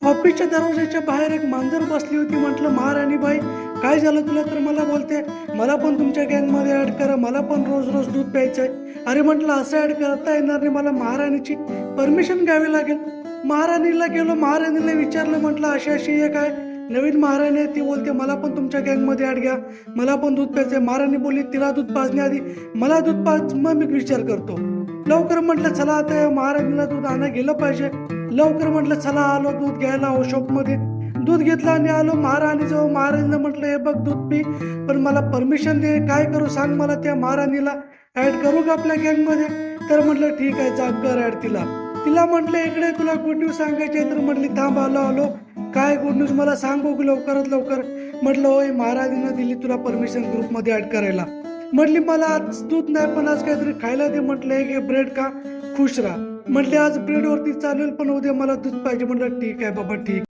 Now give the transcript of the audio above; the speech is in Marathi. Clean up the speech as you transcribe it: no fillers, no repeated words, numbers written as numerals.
ऑफिसच्या दरवाजाच्या बाहेर एक मांजर बसली होती. म्हटलं, महाराणी बाई, काय झालं तुला? तर मला बोलते, मला पण तुमच्या गँगमध्ये ऍड करा, मला पण रोज रोज दूध प्यायचंय. अरे म्हटलं, असं ऍड करता येणार नाही, मला महाराणीची परमिशन घ्यावी लागेल. महाराणीला गेलो, महाराणीला विचारलं, म्हटलं अशी अशी एक आहे नवीन महाराणी आहे, ती बोलते मला पण तुमच्या गँगमध्ये ऍड घ्या, मला पण दूध प्यायचंय. महाराणी बोलली, तिला दूध पाजण्याआधी मला दूध पाज, मग मी विचार करतो. लवकर म्हटलं, चला आता महाराणीला दूध आणा गेलं पाहिजे. लवकर म्हटलं, चला आलो दूध घ्यायला शॉपमध्ये. दूध घेतलं आणि आलो महाराणीजवळ. महाराणीला म्हटलं, हे बघ दूध पी, पण मला परमिशन दे, काय करू सांग मला. त्या महाराणीला ऍड करू का आपल्या गँगमध्ये? तर म्हटलं ठीक आहे, जा कर ऍड तिला. तिला म्हटलं, इकडे तुला गुड न्यूज सांगायची आहे. तर म्हटली, थांब, आलो आलो. काय गुड न्यूज मला सांग बघू लवकरात लवकर. म्हटलं, होय, महाराणीनं दिली तुला परमिशन ग्रुपमध्ये ऍड करायला. म्हटली, मला आज दूध नाही, पण आज काहीतरी खायला दे. म्हटलं, एक ब्रेड का, खुश राहा. म्हटले, आज ब्रेड वरती चालेल, पण उद्या मला दूध पाहिजे. म्हटलं, ठीक आहे बाबा, ठीक.